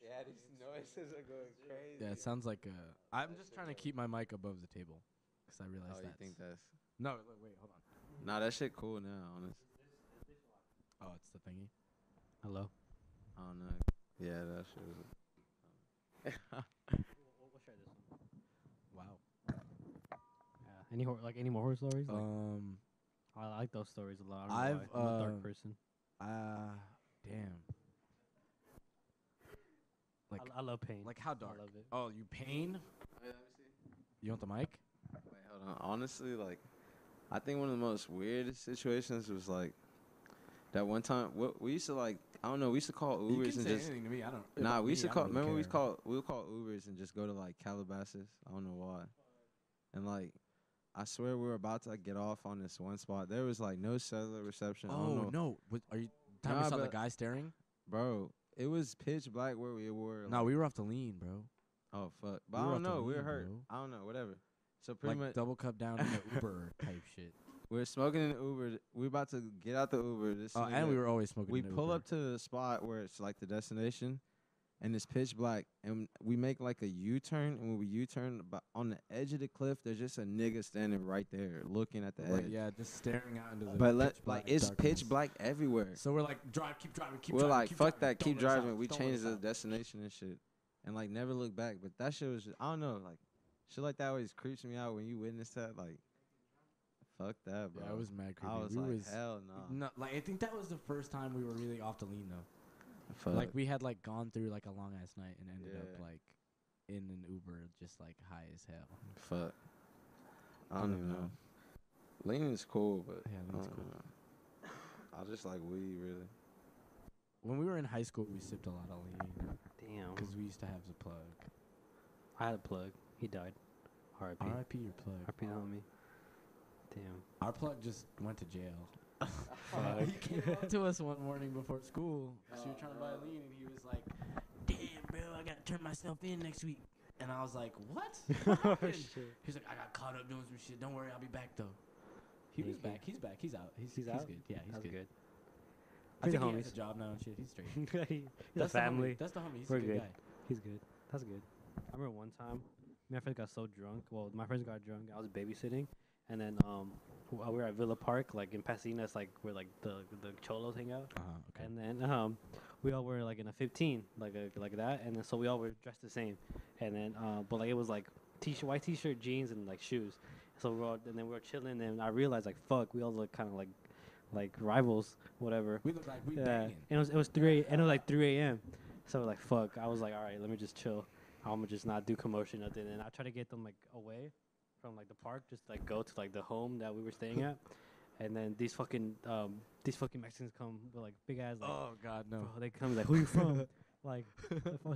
Yeah, these noises are going crazy. Yeah, it sounds like I'm just trying to keep my mic above the table, cause I realize Oh, that. you think that's? No, wait, hold on. Nah, that shit cool now, honest. Oh, it's the thingy. Hello. I don't know. Yeah, that shit was. We'll share this one. Wow. Yeah. Any any more horror stories? Like, I like those stories a lot. I don't know why. I'm a dark person. Damn. Like I love pain. Like how dark? I love it. Oh, you pain? Wait, let me see. You want the mic? Wait, hold on. Honestly, like, I think one of the most weirdest situations was like that one time. We used to like, I don't know. We used to call You Ubers can and say just. anything to me. I don't. Nah, about we used me, to I call. don't really Remember, care. we would call Ubers and just go to like Calabasas. I don't know why. And like, I swear we were about to like, get off on this one spot. There was like no cellular reception. I don't Oh know. no! Are you? Time Nah, you saw the but- guy staring? Bro, it was pitch black where we were. No, like- we were off the lean, bro. Oh fuck! But we I were don't off the know. We were lean, hurt. bro. I don't know. Whatever. So pretty Like much, double cup down in the Uber type shit. we're smoking in the Uber. We about to get out the Uber. This Oh, and we were always smoking. We in the pull Uber. up to the spot where it's like the destination, and it's pitch black, and we make like a U-turn, and when we U-turn on the edge of the cliff, there's just a nigga standing right there looking at the Right, edge. yeah, just staring out into the. But pitch like black it's darkness. pitch black everywhere. So we're like, keep driving, keep We're driving. like, keep fuck driving. that, keep Don't let us driving. out, We don't let changed us the out. destination and shit, and like never look back. But that shit was just, I don't know, like shit like that always creeps me out when you witness that. Like, fuck that, bro. Yeah, it was mad creepy. I was we like, was, hell no. No, like I think that was the first time we were really off the lean though. Fuck. Like we had like gone through like a long ass night and ended up Yeah. like in an Uber just like high as hell. Fuck. I don't even know. Lean is cool, but Yeah, I lean's don't cool. know. I just like weed, really. When we were in high school, we sipped a lot of lean Damn. because we used to have the plug. I had a plug. He died. R.I.P. R.I.P. your plug. R.I.P. on me. Damn. Our plug just went to jail. He came up to us one morning before school. So we were trying to buy lean, and he was like, "Damn, bro, I gotta turn myself in next week." And I was like, "What?" What happened? He's like, "I got caught up doing some shit. Don't worry, I'll be back though." He was back. He's back. He's out. He's out? good. Yeah, he's That's good. good. I think the he has homies. a job now and shit. He's straight. He's a That's the homie. family. That's the homie. He's We're a good good. guy. He's good. That's good. I remember one time, me and my friends got so drunk. Well, my friends got drunk. I was babysitting, and then we were at Villa Park, like in Pasadena. It's like where like the cholos hang out. Okay. And then we all were like in a 15, like that, and then so we all were dressed the same, and then but like it was like white t-shirt, jeans, and like shoes. So and then we were chilling, and I realized like fuck, we all look kind of like rivals, whatever. We look like we Yeah, banging. and it was 3 and it was like 3 a.m. So like fuck, I was like, all right, let me just chill. I'm gonna just not do commotion, nothing. And I try to get them like away from like the park, just like go to like the home that we were staying at. And then these fucking Mexicans come with like big ass like, Oh God, no. bro, they come like, who you from? Like,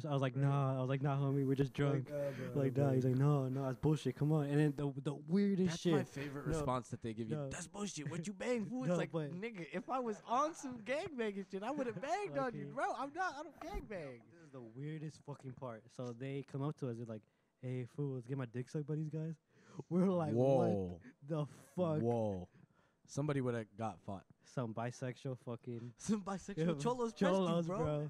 I was like, nah, homie, we're just drunk. Like, nah, he's like, no, that's bullshit. Come on. And then the weirdest That's shit. my favorite response that they give you. No. That's bullshit. What you bang for? No, It's like, but- nigga, if I was on some gangbanging shit, I would have banged on you, Okay. bro. I don't gangbang. This is the weirdest fucking part. So they come up to us. They're like, hey, fool, let's get my dick sucked by these guys. We're like, Whoa. what the fuck? Whoa. Somebody would have got fought. Some bisexual fucking Some bisexual cholos, pressed you, cholos, bro. bro.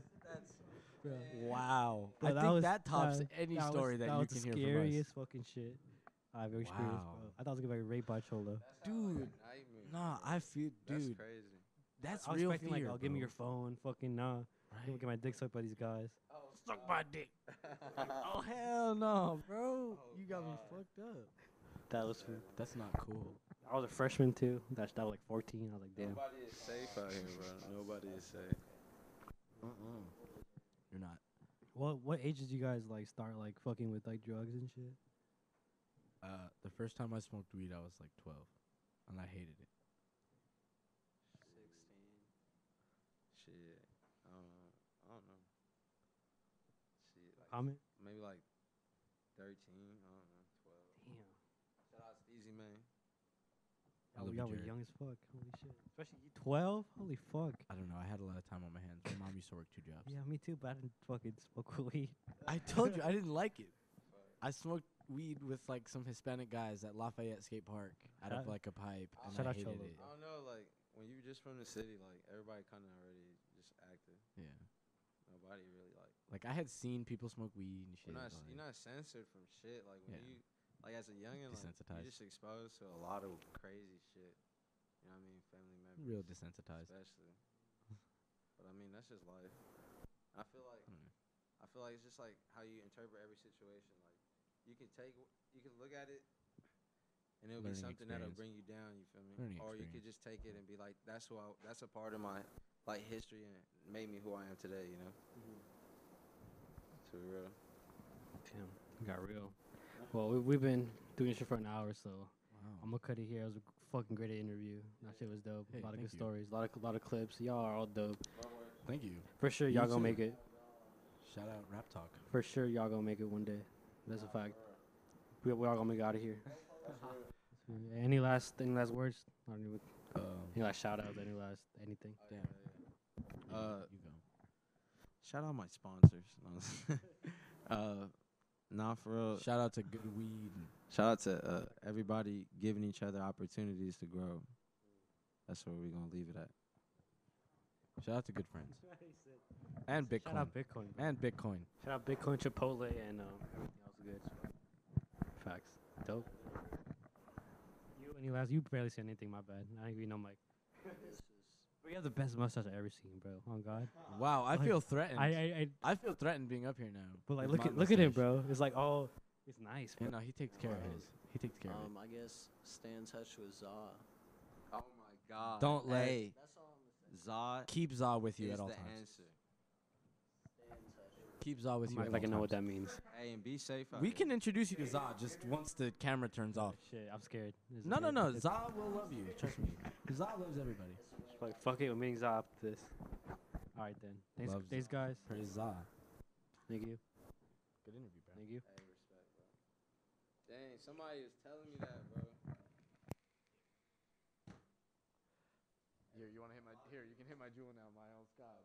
Wow. Bro, I think was- that tops any that story was, that you was can the hear from us. scariest fucking shit I've ever experienced, Wow. bro. I thought I was gonna get raped by a cholo. Dude, nah, I feel, That's dude, crazy. that's I was real expecting fear, like, oh, give me bro. your phone, fucking nah. I'm gonna get my dick sucked by these guys. Suck my dick. Oh, hell no, bro. You got me fucked up. That was That's not cool. I was a freshman too. That was like 14. I was like, damn. Nobody is safe out here, bro. Nobody is safe. You're not. What age did you guys like start like fucking with like drugs and shit? The first time I smoked weed, I was like 12, and I hated it. 16. Shit. I don't know. Shit. Like Comment? maybe like 13. I don't know. 12. Damn. Shout out to Easy Man. I love you, Y'all were Jared. young as fuck. Holy shit. Especially you 12? Holy fuck. I don't know. I had a lot of time on my hands. My mom used to work 2 jobs. Yeah, me too, but I didn't fucking smoke weed. I told you I didn't like it. I smoked weed with like some Hispanic guys at Lafayette Skate Park out of Shout- like a pipe, and shout I out hated Cholo. it. I don't know, like when you just from the city, like everybody kind of already just active. Yeah. Nobody really Like I had seen people smoke weed and shit. you're not censored from shit. Like when Yeah. you like as a youngin, like Desensitized. you just exposed to a lot of crazy shit. You know what I mean? Family members, Real desensitized. especially. But I mean that's just life. I feel like it's just like how you interpret every situation. Like you can look at it, and it'll be Learning something that'll experience. bring you down. You feel me? Learning Or you could experience. just take it and be like, that's a part of my like history and it made me who I am today. You know? Too real. Damn, got real. Well, we've been doing shit for an hour, so Wow. I'm gonna cut it here. It was a fucking great interview. That shit was dope. Hey, a lot of thank good you. stories. A lot of clips. Y'all are all dope. Thank you. For sure, You y'all gonna too. make it. Shout out Rap Talk. For sure, y'all gonna make it one day. That's a fact. We all gonna make it out of here. Any last words? I don't even. Any last shout outs? Anything? Damn. You go. Shout out my sponsors. Nah, for real. Shout out to Good Weed. Shout out to everybody giving each other opportunities to grow. That's where we're gonna leave it at. Shout out to Good Friends. And Bitcoin. Shout out Bitcoin. Bro. And Bitcoin. Shout out Bitcoin, Chipotle, and everything else good. Facts. Dope. You barely said anything. My bad. I think we know Mike. But you have the best mustache I've ever seen, bro. Oh God. Wow, I Like, feel threatened. I feel threatened being up here now. But like, with my look at him, mustache. bro. It's like, oh, it's nice, bro. Yeah, no, he takes care of his. He takes care of it. I guess stay in touch with Za. Oh my God! Don't let- Hey, That's all I'm gonna say. Zod Keep Za with you is at all the times. answer. Stay in touch. Keep Za with I'm you act at like I all know what times. that means. Hey, and be safe out We here. can introduce you to Za just once the camera turns off. Shit, I'm scared. No. Za will love you. Trust me. Za loves everybody. Like, fuck it, we're meeting Zah after this. All right then. Loves Thanks guys. Praise Za. Thank you. Good interview, bro. Thank you. Hey, respect, bro. Dang, somebody is telling me that, bro. Here, you want to hit my? Here, you can hit my jewel now, my old Scott.